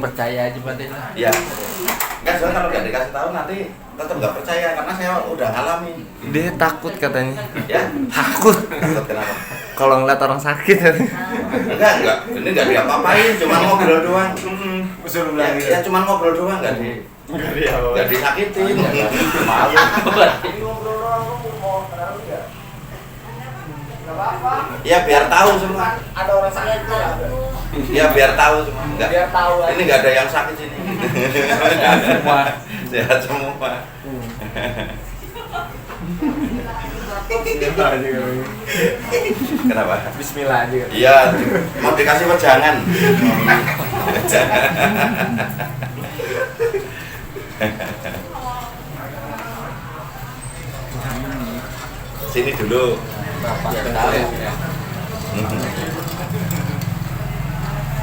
percaya aja Pak lah. Ya, nggak soalnya kalau nggak dikasih tahu nanti tetap nggak percaya karena saya udah ngalamin. Dia takut katanya. Ya, Takut. takut kenapa? Kalau ngeliat orang sakit. Enggak, ini nggak diapa-apain, cuma ngobrol doang. Suruh bilang gitu. Ya cuma ngobrol doang, nggak disakitin. Malu. Ngobrol doang lu mau kenal enggak? Enggak apa-apa. Ya biar tahu semua. Ada orang sakit enggak ada? Ya biar tahu semua. Enggak. Biar tahu aja. Ini nggak ada yang sakit sini. Sehat semua. Sehat semua. Kenapa? Bismillah aja. Iya, mau dikasih wejangan. Sini dulu.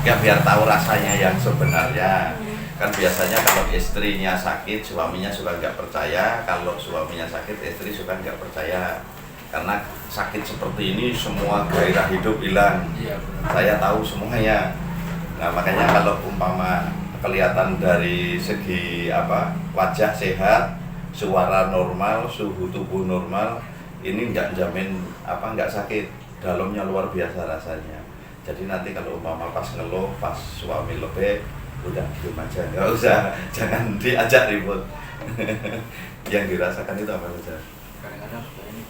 Ya biar tahu rasanya yang sebenarnya. Kan biasanya kalau istrinya sakit, suaminya suka nggak percaya. Kalau suaminya sakit, istri suka nggak percaya. Karena sakit seperti ini semua gairah hidup hilang. Saya tahu semuanya. Nah makanya kalau umpama kelihatan dari segi wajah sehat, suara normal, suhu tubuh normal, ini nggak jamin nggak sakit. Dalamnya luar biasa rasanya. Jadi nanti kalau umpama pas ngeluh, pas suami lebih, udah diam aja, nggak usah, jangan diajak ribut. Yang dirasakan itu apa saja? Kadang-kadang suka ini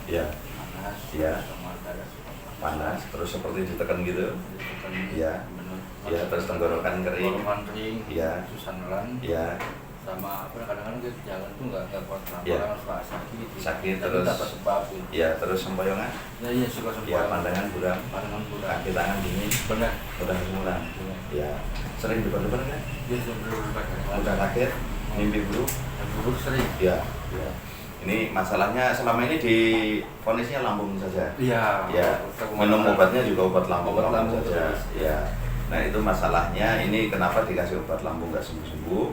Ya, panas, ya. sama darah suka Panas, terus seperti ditekan gitu. ditekan, Ya. menurut Ya, terus tenggorokan kering. tenggorokan kering, Ya. susah nelan, Ya, sama kadang-kadang dia jalan tuh nggak kuat Ya. pelan, suka sakit, Sakit, tapi terus. tanpa sebab gitu. ya, terus sempoyongan. Ya iya suka sempat. Ya, pandangan buram, Pandangan buram. kaki tangan dingin, Benar. udah semula. Ya, sering depan-depan kan? Dia sebelum Udah kaget, mimpi buruk. yang buruk sering. Ya, ya. Ini masalahnya selama ini di vonisnya lambung saja. Iya. Ya, minum obatnya juga obat lambung saja. terus. Ya. Nah itu masalahnya. Ini kenapa dikasih obat lambung nggak sembuh-sembuh?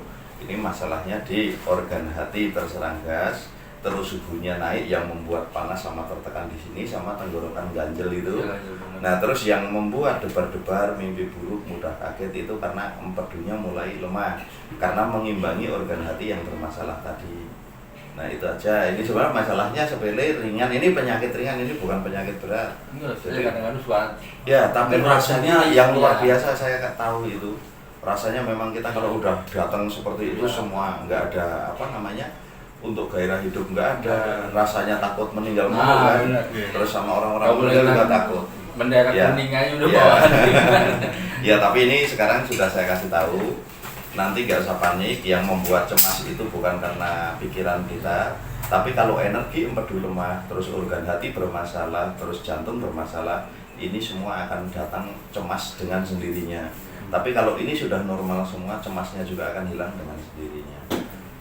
Ini masalahnya di organ hati terserang gas, terus suhunya naik yang membuat panas sama tertekan di sini sama tenggorokan ganjel itu. Iya, benar. Nah terus yang membuat debar-debar, mimpi buruk, mudah kaget itu karena empedunya mulai lemah karena mengimbangi organ hati yang bermasalah tadi. Nah itu aja. Ini sebenarnya masalahnya sepele, ringan. Ini penyakit ringan, ini bukan penyakit berat. Enggak, Jadi- saya kadang-kadang suka. Ya, tapi Berat rasanya sendiri, yang luar ya. biasa saya tahu itu. Rasanya memang kita kalau udah datang seperti itu Ya. semua nggak ada untuk gairah hidup nggak ada. Nggak ada. Rasanya takut meninggal Nah, kan. benar. Terus sama orang-orang Nggak boleh meninggal juga kan. takut. Bendera Ya. kuning aja udah Ya. bawaan. Ya tapi ini sekarang sudah saya kasih tahu. Nanti nggak usah panik. Yang membuat cemas itu bukan karena pikiran kita, tapi kalau energi empedu lemah, terus organ hati bermasalah, terus jantung bermasalah, ini semua akan datang cemas dengan sendirinya. Tapi kalau ini sudah normal semua, cemasnya juga akan hilang dengan sendirinya.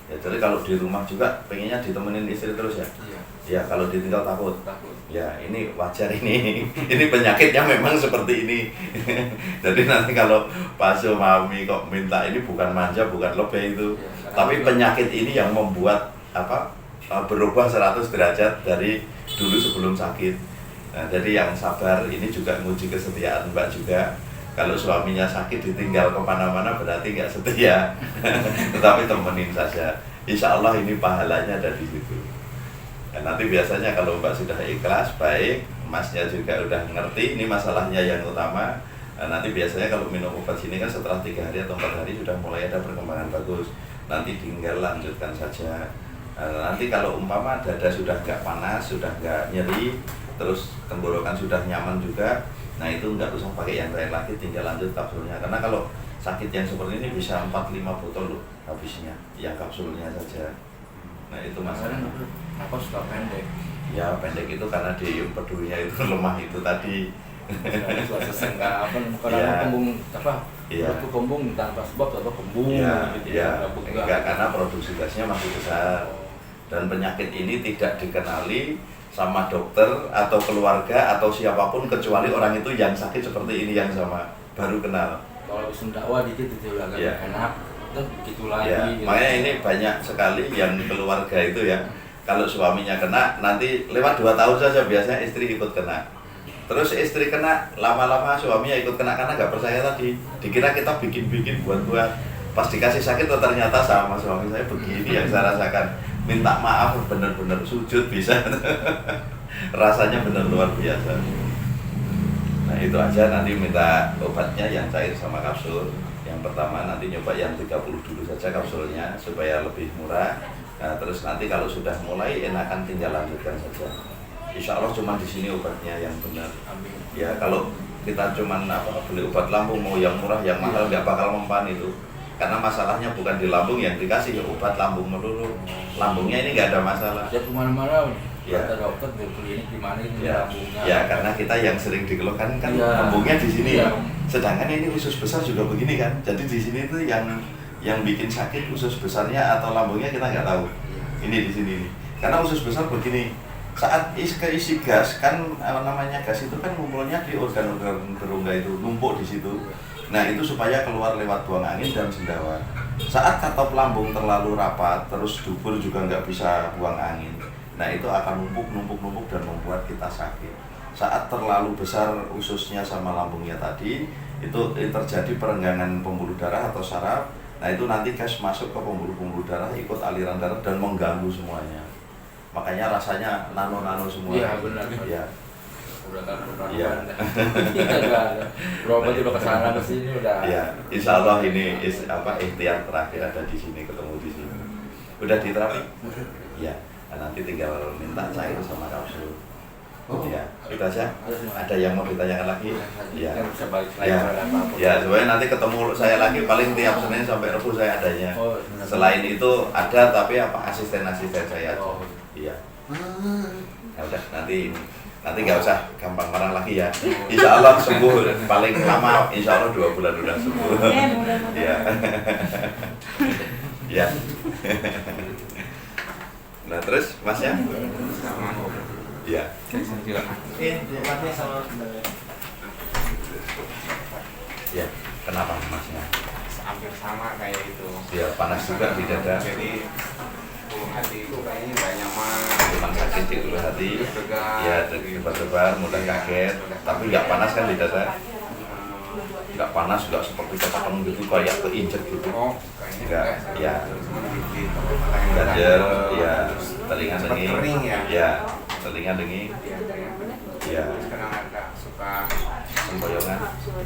Ya, jadi kalau di rumah juga pengennya ditemenin istri terus ya. Iya, Ya kalau ditinggal takut. takut. Ya ini wajar ini. Ini penyakitnya memang seperti ini. Jadi nanti kalau Pak Sumami kok minta ini bukan manja, bukan lebih itu. Ya, Tapi penyakit ini yang membuat berubah 100 derajat dari dulu sebelum sakit. Nah, jadi yang sabar ini juga nguji kesetiaan Mbak juga. Kalau suaminya sakit ditinggal kemana-mana berarti nggak setia. Tetapi temenin saja. Insya Allah ini pahalanya ada di situ. Dan nanti biasanya kalau Mbak sudah ikhlas, baik, Masnya juga udah ngerti ini masalahnya yang utama. Nah, nanti biasanya kalau minum obat sini kan setelah 3 hari atau 4 hari sudah mulai ada perkembangan bagus. Nanti tinggal lanjutkan saja. Nah, nanti kalau umpama dada sudah nggak panas, sudah nggak nyeri, terus tenggorokan sudah nyaman juga, nah itu nggak usah pakai yang lain lagi, tinggal lanjut kapsulnya. Karena kalau sakit yang seperti ini bisa 4-5 botol loh habisnya, yang kapsulnya saja. Nah itu masalah. Aku suka pendek. Ya pendek itu karena di empedunya itu lemah itu tadi. Suka sesenggak apa? Iya. Kadang kembung apa? Iya. Itu kembung tanpa sebab atau kembung. Ya, gitu ya, Nggak enggak karena produksi gasnya masih besar. Dan penyakit ini tidak dikenali sama dokter atau keluarga atau siapapun kecuali orang itu yang sakit seperti ini yang sama baru kenal. Kalau habis dakwah dikit itu agak Iya. enak. Terus gitu lagi. Ya, gitu. makanya ini banyak sekali yang keluarga itu ya. Kalau suaminya kena, nanti lewat 2 tahun saja biasanya istri ikut kena. Terus istri kena, lama-lama suaminya ikut kena karena nggak percaya tadi. Dikira kita bikin-bikin buat-buat. Pas dikasih sakit tuh ternyata sama suami saya begini yang saya rasakan. Minta maaf bener-bener sujud bisa. Rasanya bener luar biasa. Nah itu aja, nanti minta obatnya yang cair sama kapsul. Yang pertama nanti nyoba yang 30 dulu saja kapsulnya supaya lebih murah. Nah, terus nanti kalau sudah mulai enakan tinggal lanjutkan saja. Insya Allah cuma di sini obatnya yang benar. Amin. Ya kalau kita cuma beli obat lambung mau yang murah yang mahal nggak bakal mempan itu. Karena masalahnya bukan di lambung yang dikasih obat lambung melulu. Lambungnya ini nggak ada masalah. Setiap kemana-mana, Ya. kata dokter di klinik di mana ini Ya, lambungnya. ya karena kita yang sering dikeluhkan kan Ya. lambungnya di sini. Ya. Sedangkan ini usus besar juga begini kan. Jadi di sini tuh yang bikin sakit usus besarnya atau lambungnya kita nggak tahu. Ini di sini nih. Karena usus besar begini. Saat keisi gas kan namanya gas itu kan ngumpulnya di organ-organ berongga itu numpuk di situ. Nah itu supaya keluar lewat buang angin dan sendawa. Saat katop lambung terlalu rapat, terus dubur juga nggak bisa buang angin. Nah itu akan numpuk dan membuat kita sakit. Saat terlalu besar ususnya sama lambungnya tadi, itu terjadi perenggangan pembuluh darah atau saraf. Nah itu nanti gas masuk ke pembuluh-pembuluh darah, ikut aliran darah dan mengganggu semuanya. Makanya rasanya nano-nano semua. Iya benar. Ya. Udah kan udah. Iya. Berobat udah kesana ke sini udah. Ya, insya Allah ini ikhtiar terakhir ada di sini, ketemu di sini. Udah diterapi? Ya. Nah, nanti tinggal minta cair sama kapsul. Ya, itu aja. Ada yang mau ditanyakan lagi? Ya. Yang bisa balik lagi Ya, pada apa-apa. ya, supaya nanti ketemu saya lagi paling tiap Senin sampai Rabu saya adanya. Oh, Selain itu ada tapi asisten-asisten saya. Oh. Iya. Ya udah nanti nggak usah gampang marah lagi ya. Insya Allah sembuh paling lama insya Allah 2 bulan udah sembuh. Iya. Ya. Nah terus Mas ya? Iya. Ya. Kenapa Masnya? Hampir sama kayak itu. Ya panas juga di dada. Jadi ulu hati itu kayaknya nggak nyaman. Cuma sakit di ulu hati. Tegang. Ya debar-debar, mudah kaget. Tapi nggak panas kan di dada? Nggak panas, nggak seperti ketepeng gitu kayak keinjek gitu. Oh, kayaknya Enggak, ya. Cuma dikit. Ganjel, ya, telinga Sempat denging, kering ya. ya, telinga denging, Iya, kayaknya. ya, Terus kadang agak suka sempoyongan,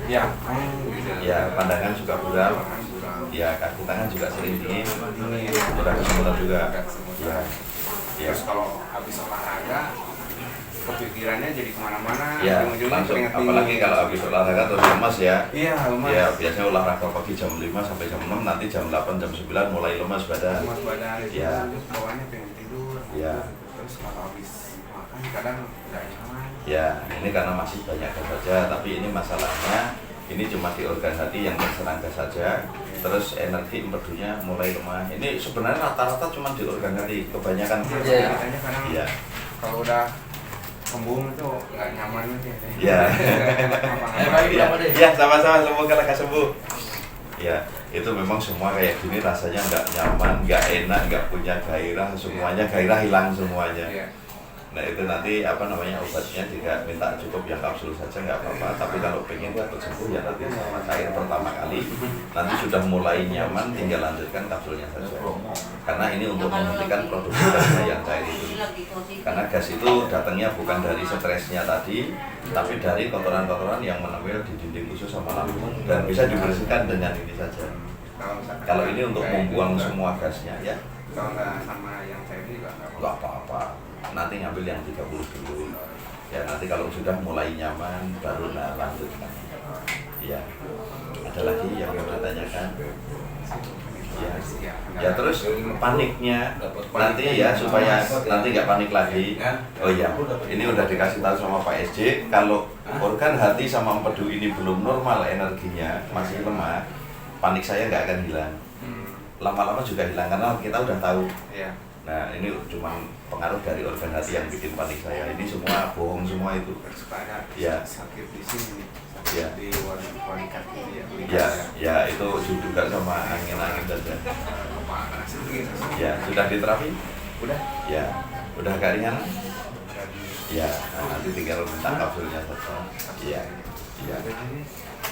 ya, gitu. ya, pandangan juga buram, Kurang. ya, kaki tangan juga sering dingin, Dingin. mudah kesemutan juga, Agak kesemutan. ya, ya, Terus kalau habis olahraga kepikirannya jadi kemana-mana, ya, ujung-ujungnya langsung, keringet apalagi dingin. kalau habis olahraga terus lemas ya, Iya, lemas. ya, biasanya olahraga pagi jam 5 sampai jam 6, nanti jam 8, jam 9 mulai lemas badan, Lemas badan itu, Ya. terus bawaannya pengen tidur. Ya. Terus kalau habis makan kadang nggak nyaman. ya, ini karena masih banyak gas saja, tapi ini masalahnya, ini cuma di organ hati yang terserang gas saja, terus energi empedunya mulai lemah. Ini sebenarnya rata-rata cuma di organ hati, kebanyakan. Iya. Katanya kadang Iya. kalau udah kembung itu nggak nyaman gitu. Iya. Iya, iya, sama-sama, semoga lekas sembuh. Ya, itu memang semua kayak gini rasanya nggak nyaman, nggak enak, nggak punya gairah, semuanya gairah hilang semuanya. Iya. Nah itu nanti obatnya jika minta cukup yang kapsul saja nggak apa-apa. Tapi kalau pengen cepat sembuh ya nanti sama cair pertama kali. Nanti sudah mulai nyaman, tinggal lanjutkan kapsulnya saja. Karena ini untuk menghentikan produksi gasnya yang cair itu. Karena gas itu datangnya bukan dari stresnya tadi, tapi dari kotoran-kotoran yang menempel di dinding usus sama lambung dan bisa dibersihkan dengan ini saja. Kalau ini untuk membuang semua gasnya ya. Kalau nggak sama yang saya juga Nggak apa-apa, nanti ngambil yang 30 dulu. Ya nanti kalau sudah mulai nyaman baru lanjutkan. Ya, ada lagi yang mau ditanyakan? Ya, ya terus paniknya nanti ya supaya nanti nggak panik lagi. Oh ya, ini udah dikasih tahu sama Pak SJ kalau organ hati sama empedu ini belum normal energinya, masih lemah, panik saya nggak akan hilang. Lama-lama juga hilang karena kita udah tahu. Iya. Nah ini cuma pengaruh dari organ hati yang bikin panik saya. Ini semua bohong semua itu. Terus ada Ya. sakit di sini, sakit Ya. di walikat ya. Ya, ya itu juga sama angin-angin saja. Kepala sakit. Ya sudah diterapi? Udah. Ya, udah agak ringan? Dari Ya, nah, nanti tinggal minta kapsulnya saja. Iya, iya,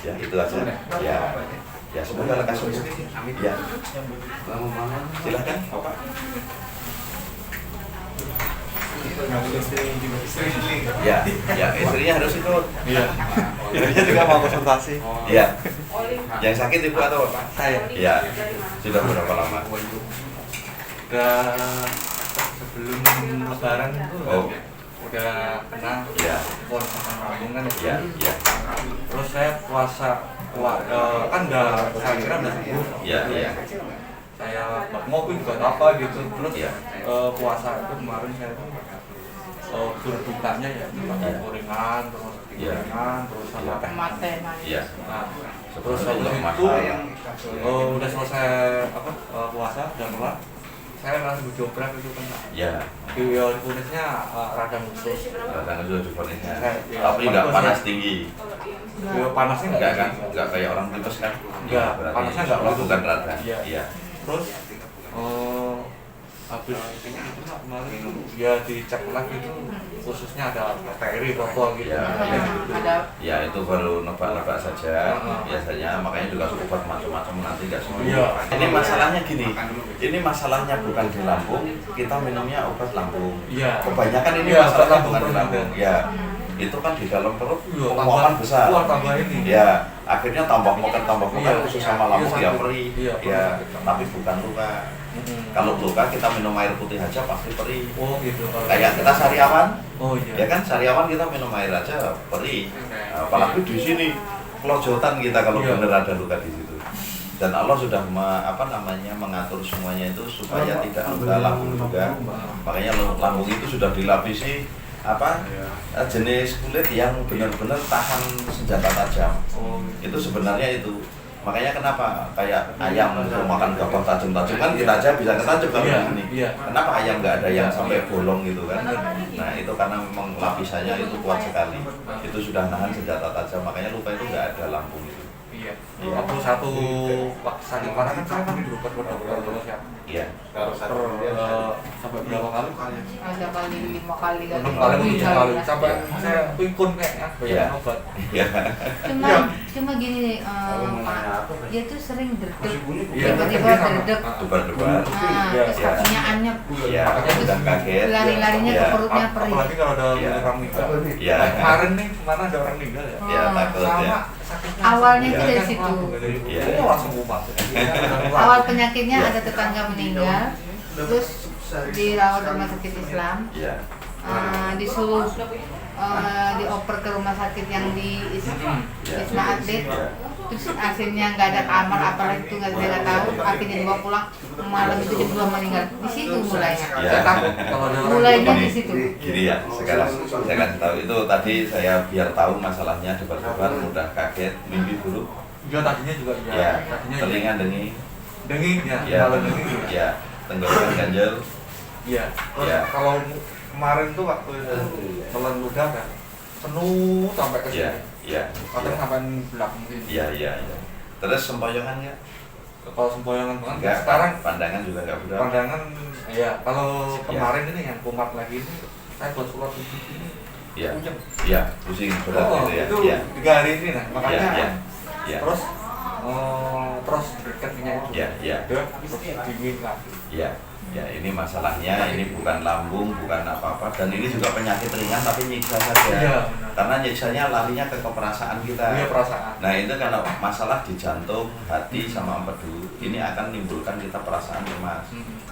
ya itu aja. Ya, ya semoga lekas sembuh. Ya, silakan, Bapak. Ya, ya istrinya harus ikut. Iya. Istrinya juga mau konsultasi. Iya. Yang sakit ibu atau bapak? Saya. Iya. Sudah berapa lama? Udah sebelum lebaran itu Oh. udah kena Iya. puasa sama lambung kan Iya, iya. Terus saya kan saya kira udah sembuh. Iya, iya. Saya ngopi buat apa gitu. Terus Iya. puasa itu kemarin saya tuh berdukanya ya Iya. gorengan, terus Iya. gorengan, terus sama teh mate. Iya. Nah, Terus terus habis untuk itu makan. udah selesai puasa udah kelar, saya langsung jobrak itu kena. Ya, Di kunisnya radang khusus. kadang sudah difonisnya. Iya. Tapi nggak Bagus, panas ya. tinggi. Panasnya Enggak kan? Enggak kayak orang tipes kan? Enggak, Berarti panasnya enggak oh, begitu. bukan radang. Iya. Iya. Terus habis itu kemarin itu ya dicek lagi itu khususnya ada bakteri rokok gitu. Iya. Gitu. Ya itu baru nebak-nebak saja. Biasanya makanya juga obat macam-macam nanti nggak sembuh. Iya. Ini masalahnya gini. Ini masalahnya bukan di lambung. Kita minumnya obat lambung. Iya. Kebanyakan ini Iya, masalahnya obat bukan di lambung. lambung. Ya. Itu kan di dalam perut Iya, penguapan besar. tambah ini. Ya, akhirnya tambah moket Iya. khusus sama lambung Iya, ya sakit. perih. Iya, Ya, sakit. tapi bukan luka. Kalau luka kita minum air putih aja pasti perih. Oh gitu. Kayak kita sariawan, Oh iya. ya kan sariawan kita minum air aja perih. Apalagi di sini kelojotan kita kalau Iya. benar ada luka di situ. Dan Allah sudah mengatur semuanya itu supaya tidak luka lambung juga. Makanya lambung itu sudah dilapisi jenis kulit yang benar-benar tahan senjata tajam. Oh, Itu sebenarnya itu. Makanya kenapa kayak ayam mau makan gabah tajam-tajam kan kita aja bisa ketajam kalau Iya, begini. iya. Kenapa ayam nggak ada yang sampai bolong gitu kan? Nah itu karena memang lapisannya itu kuat sekali. Itu sudah nahan senjata tajam. Makanya luka itu nggak ada lambung itu. Iya. Iya. Waktu satu sakit parah kan saya kan berobat ke dokter terus ya. Iya. Sampai berapa kali? Ada kali 5 kali kan. 6 kali mungkin sekali. Iya. Sampai saya pikun kayaknya Iya. banyak obat. Iya. Cuma gini Pak, dia tuh sering derdek, Iya. tiba-tiba derdek. Debar-debar. Terus Iya. kakinya anyep, Iya. Udah kaget. lari-larinya ke Iya. perutnya perih. Apalagi kalau ada Iya. orang meninggal. Iya. Kemarin nih mana ada orang meninggal ya? Ya takut ya. Sama sakitnya. Awalnya itu Iya. dari situ. Iya. Oh langsung kumat. Awal penyakitnya Iya. ada tetangga meninggal, terus dirawat rumah sakit Islam, Iya. disuruh dioper ke rumah sakit yang di Wisma Atlet. Iya. Terus akhirnya nggak ada kamar, apalagi itu nggak saya nggak tahu. Akhirnya dibawa pulang malam itu jam 2 meninggal. Di situ mulainya. Iya. Saya takut kalau ada orang Mulainya Gini, di situ. gini ya, sekarang saya kasih tahu itu tadi saya biar tahu masalahnya debar-debar mudah kaget, mimpi buruk, Iya tadinya juga iya. ya, Tadinya telinga denging, denging ya. ya, Kalau denging ya. ya, tenggorokan ganjel, Iya. Terus Ya. kalau kemarin tuh waktu itu telan ludah kan penuh sampai ke ya, sini. ya, Kadang sampai belakang sini. ya, ya, ya. Terus sempoyongan ya? Kalau sempoyongan banget. Enggak, Sekarang pandangan juga enggak berat. pandangan ya kalau Ya. kemarin ini yang kumat lagi ini saya buat surat itu ini Ya, puyeng. ya, pusing berat Oh, gitu ya. itu Ya, 3 hari ini nah makanya ya, ya, terus dekatnya itu ya, ya. terus dingin lagi. Ya, ya ini masalahnya ini bukan lambung, bukan apa-apa dan ini juga penyakit ringan tapi nyiksa saja. Iya, benar. Karena nyiksanya larinya ke keperasaan kita. Iya perasaan. Nah itu karena masalah di jantung, hati sama empedu ini akan menimbulkan kita perasaan cemas.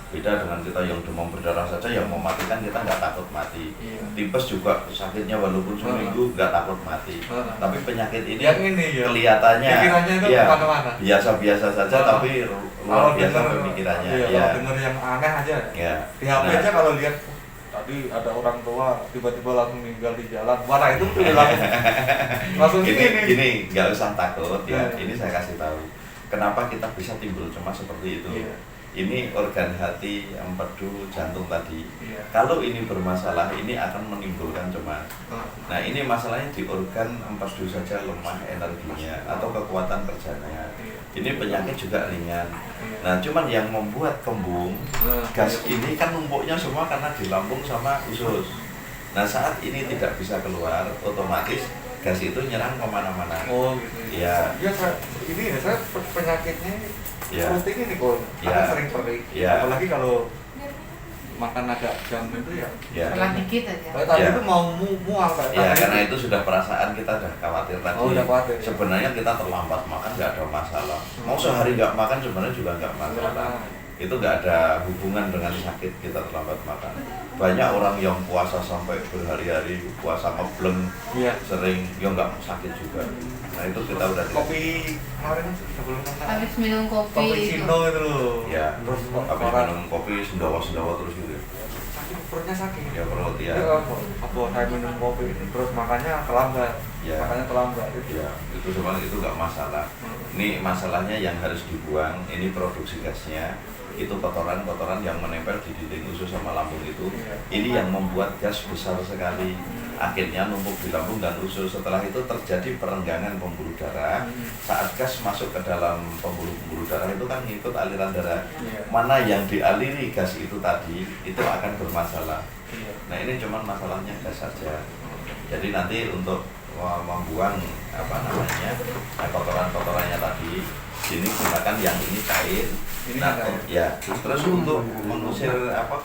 Beda dengan kita yang demam berdarah saja yang mematikan kita nggak takut mati. Iya. Tipes juga sakitnya walaupun seminggu nggak takut mati. Tapi penyakit ini Yang ini ya. kelihatannya Pikirannya itu ya, kemana-mana. biasa-biasa saja tapi luar biasa pemikirannya. Iya, Ya. kalau denger yang aneh aja. Ya. Di HP Nah. aja kalau lihat tadi ada orang tua tiba-tiba langsung meninggal di jalan. Wah, itu tuh langsung Gini, nggak usah takut ya. Ya. Ini saya kasih tahu. Kenapa kita bisa timbul cemas seperti itu? Iya. Ini organ hati, empedu, jantung tadi. Iya. Kalau ini bermasalah, ini akan menimbulkan cemas. Oh. Nah, ini masalahnya di organ empedu saja lemah energinya atau kekuatan kerjanya. Iya. Ini penyakit juga ringan. Iya. Nah, cuman yang membuat kembung, gas ini kan numpuknya semua karena di lambung sama usus. Nah saat ini tidak bisa keluar, otomatis gas itu nyerang kemana-mana. Oh gitu. Iya. Ya saya penyakitnya Iya. seperti ini nih Kon. Iya. Karena sering perih. Iya. Apalagi kalau makan agak jam itu ya. Ya. Setelah dikit aja. Tadi Iya. itu mau mual Pak. Ya, karena itu sudah perasaan kita udah khawatir tadi. Oh, udah khawatir, ya. Sebenarnya kita terlambat makan nggak ada masalah. Mau sehari nggak makan sebenarnya juga nggak masalah. Itu nggak ada hubungan dengan sakit kita terlambat makan. Banyak orang yang puasa sampai berhari-hari, puasa ngebleng, Iya. sering, ya nggak sakit juga. Nah itu kita udah Kopi kemarin sebelum makan. Habis minum kopi Kopi itu. Cino itu loh. Ya, Terus habis minum kopi sendawa-sendawa terus gitu. sakit, perutnya sakit. Ya perut ya. Apa saya minum kopi terus makannya terlambat. Ya. Makannya terlambat itu. Ya, itu sebenarnya itu nggak masalah. Ini masalahnya yang harus dibuang, ini produksi gasnya, itu kotoran-kotoran yang menempel di dinding usus sama lambung itu. Ini yang membuat gas besar sekali. Akhirnya numpuk di lambung dan usus. Setelah itu terjadi perenggangan pembuluh darah. Saat gas masuk ke dalam pembuluh darah itu kan ngikut aliran darah. Mana yang dialiri gas itu tadi, itu akan bermasalah. Nah ini cuman masalahnya gas saja. Jadi nanti untuk membuang kotoran-kotorannya tadi, ini gunakan yang ini cair. Ini Nah, cair. ya, terus untuk mengusir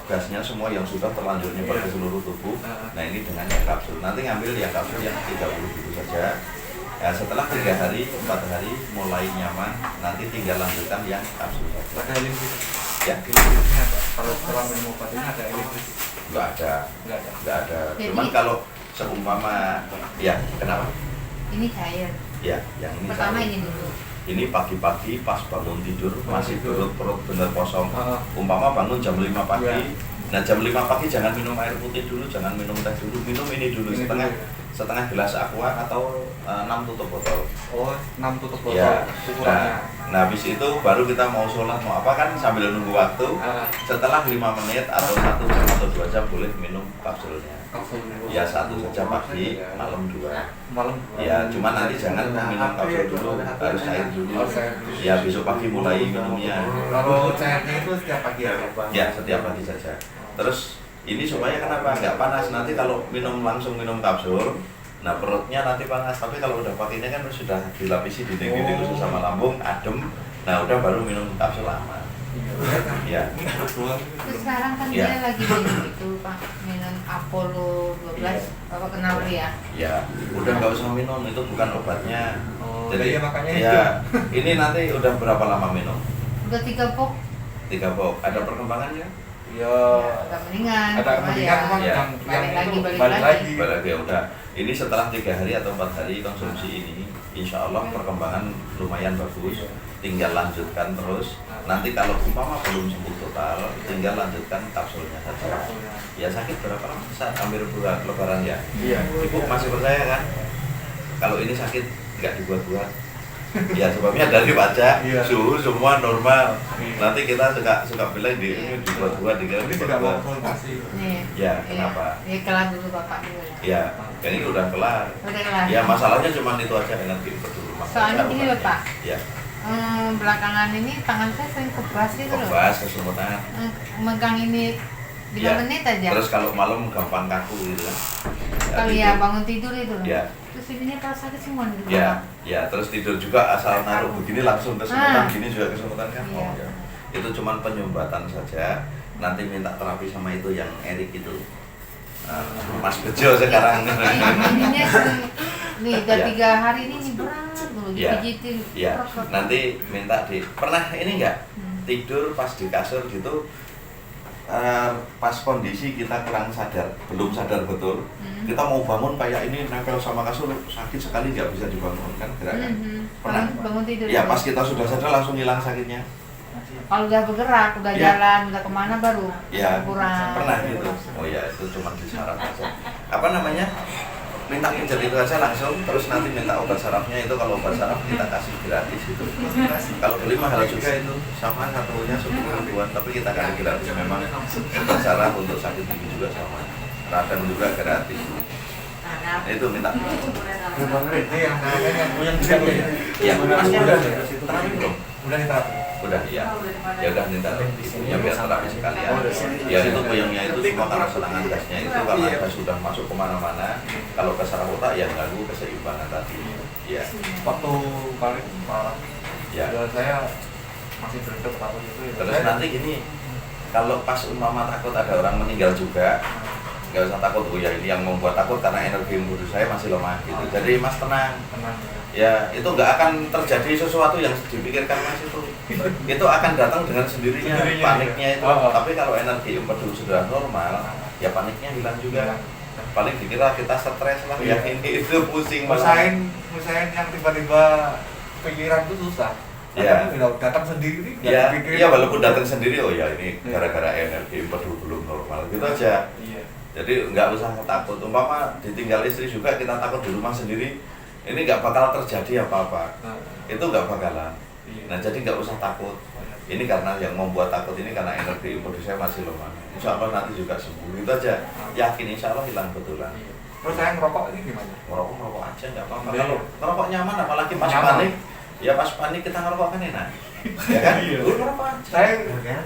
gasnya semua yang sudah terlanjur nyebar ke seluruh tubuh. Nah ini dengan yang kapsul. Nanti ngambil yang kapsul yang 30 gitu saja. Ya, setelah 3 hari, 4 hari mulai nyaman, nanti tinggal lanjutkan yang kapsul saja. Ada elisis. Ya, Elisisnya ada. Kalau setelah minum obat ini ada elisis. nggak ada, Enggak ada. nggak ada. Jadi- Cuman kalau seumpama, ya kenapa? Ini cair. Ya, yang ini Pertama cair. ini dulu. Ini pagi-pagi pas bangun tidur masih perut bener kosong. Ah. Umpama bangun jam 5 pagi. Iya. Nah jam 5 pagi jangan minum air putih dulu, jangan minum teh dulu, minum ini dulu Ini setengah dulu, ya. setengah gelas aqua atau 6 tutup botol. Oh, 6 tutup botol Ya. ukurannya. Nah habis itu baru kita mau sholat mau apa kan sambil nunggu waktu. Ah. Setelah 5 menit atau 1 jam atau 2 jam boleh minum kapsulnya. Kapsul dulu. Ya 1 saja pagi, malam 2. Malam. Ya, cuma nanti jangan minum kapsul dulu, harus cair dulu. Harus cair dulu. Ya, besok pagi mulai minumnya. Kalau cairnya itu setiap pagi ya. Ya, setiap pagi saja. Terus ini supaya kenapa? Nggak panas. Nanti kalau langsung minum kapsul, nah perutnya nanti panas. Tapi kalau udah pakainya kan sudah dilapisi dinding-dinding usus sama lambung, adem. Nah, udah baru minum kapsul lama. Ya. Terus sekarang kan Iya. dia lagi minum itu Pak, minum Apollo 12, Bapak kenal ya? Ya, udah nggak usah minum, itu bukan obatnya. Oh, Jadi, iya, makanya ya, ini nanti udah berapa lama minum? Udah 3 box, 3 box. Ada perkembangannya? Ya. agak mendingan. Ada cuma kepentingan ya, memang ya. yang balik lagi, itu balik balik lagi. lagi. Ya udah. Ini setelah 3 hari atau 4 hari konsumsi ini, insya Allah perkembangan lumayan bagus. Tinggal lanjutkan terus. Nanti kalau umpama belum sembuh total, tinggal lanjutkan kapsulnya saja. Ya sakit berapa lama? Saat hampir bulan lebaran ya. Iya. Ibu masih percaya kan? Kalau ini sakit nggak dibuat-buat. Ya sebabnya dari wajah, Iya. suhu semua normal. Iya. Nanti kita suka bilang ini dibuat-buat, dikira Ini tidak dibuat-buat. mau konsultasi. Nih, Ya, kenapa? Ya kelar dulu Bapak dulu ya. Ya, yang ini udah kelar. Udah kelar. Ya masalahnya cuma itu aja dengan pinter dulu. Soalnya gini loh Pak, Ya, belakangan ini tangan saya sering kebas gitu loh. kebas, kesemutan. Megang ini 5 Ya. menit aja. Terus kalau malam gampang kaku gitu kan. Kali ya bangun tidur itu loh. Ya. Terus ini kalau sakit semua gitu. Ya, ya terus tidur juga asal naruh begini langsung kesemutan, Ah. gini juga kesemutan kan. Iya. Oh, ya. Itu cuma penyumbatan saja. Nanti minta terapi sama itu yang Erik itu. Nah, Mas Bejo sekarang. Ininya sering, nih udah Ya. 3 hari ini berat dulu Ya. dipijitin. Ya, nanti minta pernah ini enggak Hmm. tidur pas di kasur gitu, pas kondisi kita kurang sadar, belum sadar betul, kita mau bangun kayak ini nempel sama kasur sakit sekali nggak bisa dibangun kan gerakan. Pernah? Bangun tidur. Ya pas kita sudah sadar langsung hilang sakitnya. Kalau udah bergerak, udah Ya. jalan, udah kemana baru Ya kurang. pernah gitu. Oh ya itu cuma di saraf aja. Apa namanya? Minta pijat itu aja langsung, terus nanti minta obat sarafnya itu kalau obat saraf kita kasih gratis itu. Kalau beli mahal juga itu, sama satunya 10.000-an, tapi kita kasih gratis. Memang obat saraf untuk sakit gigi juga sama, radang juga gratis. Nah, itu minta pijat. Memang ini yang punya juga ya. Ya, Benar, Mas udah udah di situ. terapi belum? Udah diterapi. Udah ya. Ya udah minta ibunya biar terapi sekalian. Ya itu puyengnya itu semua karena serangan gasnya itu karena gas sudah masuk kemana-mana. Kalau ke saraf otak ya ganggu keseimbangan tadi. Ya. Waktu kemarin malah Ya. saya masih berendam takut itu ya. Terus nanti gini, kalau pas umpama takut ada orang meninggal juga, nggak usah takut. Oh ya ini yang membuat takut karena energi tubuh saya masih lemah gitu. Jadi Mas tenang. Tenang Ya itu nggak akan terjadi sesuatu yang dipikirkan Mas itu. Itu akan datang dengan sendirinya paniknya itu. Tapi kalau energi empedu sudah normal, ya paniknya hilang juga. Paling dikira kita stres lah ya, ini itu pusing Musain yang tiba-tiba pikiran itu susah. Ya. Kalau datang sendiri Ya, dipikirin. iya walaupun datang sendiri, oh ya ini gara-gara energi empedu belum normal gitu aja. Iya. Jadi nggak usah takut. Umpama ditinggal istri juga kita takut di rumah sendiri, ini nggak bakal terjadi apa-apa. Itu nggak bakalan. Iya. Nah jadi nggak usah takut. Ini karena yang membuat takut ini karena energi empedu saya masih lemah. Insya Allah nanti juga sembuh. Itu aja. Yakin insya Allah hilang betulan. Iya. Terus saya ngerokok ini gimana? Ngerokok aja nggak apa-apa. Iya. Kalau ngerokok nyaman, apalagi pas Nyaman. panik. Ya pas panik kita ngerokok kan enak. Ya kan? Iya. Ngerokok aja. Saya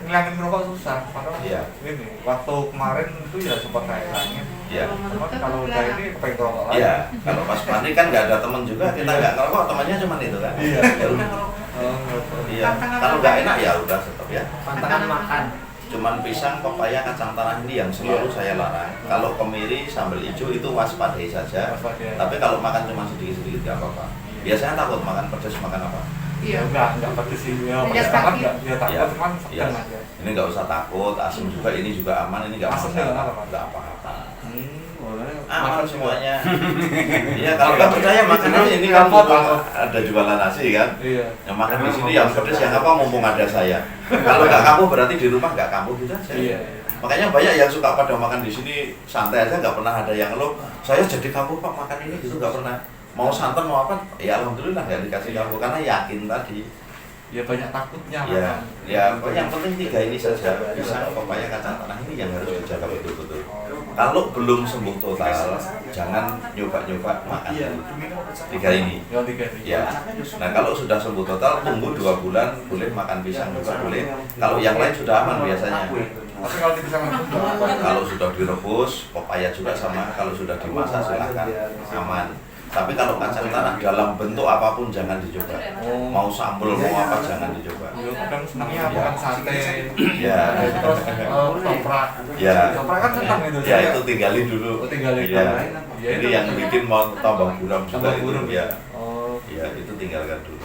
ngilangin ngerokok susah. Padahal Iya. ini waktu kemarin itu ya sempat saya hilangin. Iya. Cuma kalau udah ini kepengen ngerokok lagi. Iya, kalau pas panik kan nggak ada teman juga, kita nggak ngerokok, temannya cuma itu kan. Iya. Ya udah ngerokok. ngerokok. Iya. Kalau nggak enak ya udah tetap ya. Pantangan makan. Cuman pisang, pepaya, kacang tanah ini yang selalu saya larang. Kalau kemiri, sambal hijau itu waspadai saja. Waspadai. Tapi kalau makan cuma sedikit-sedikit nggak apa-apa. Biasanya takut makan pedas, makan apa? Iya, enggak pedes sih. Ya, Tidak pedes banget sakit. enggak. Ya takut Iya. cuman Iya. sedang aja. Ini nggak usah takut, asam juga ini juga aman, ini nggak Asamnya masalah, nggak apa-apa. nggak apa-apa. Boleh. Aman semuanya. Iya, kalau nggak percaya makan aja ini kan Repot, mumpung repot. ada jualan nasi kan. Iya. Yang makan di sini yang pedes yang apa mumpung ada saya. Kalau nggak kampuh berarti di rumah nggak kampuh gitu aja. Iya. Makanya banyak yang suka pada makan di sini santai aja, nggak pernah ada yang ngeluh. Saya jadi kampuh pak makan ini gitu nggak pernah. Mau santan mau apa? Ya alhamdulillah nggak dikasih kampuh karena yakin tadi. Ya banyak takutnya Ya, kan. ya yang penting 3 ini saja. Pisang, pepaya, kacang tanah ini yang harus dijaga betul-betul. Kalau belum sembuh total, jangan nyoba-nyoba makan dulu. 3 ini. Ya 3 ini. Ya. Nah kalau sudah sembuh total, tunggu 2 bulan, boleh makan pisang juga boleh. Kalau yang lain sudah aman biasanya. Tapi kalau bisa ngerebus enggak apa. Kalau sudah direbus, pepaya juga sama. Kalau sudah dimasak silahkan, aman. Tapi kalau kacang tanah dalam bentuk apapun jangan dicoba. Mau sambal mau apa jangan dicoba. Ya kadang senangnya makan sate. Ya. Terus toprak. Ya. Toprak kan senang itu. Ya itu tinggalin dulu. Oh, tinggalin. Ya. Ya, Ini itu. yang bikin mau tambah buram juga Tambah itu buram. ya. Oh. Ya itu tinggalkan dulu.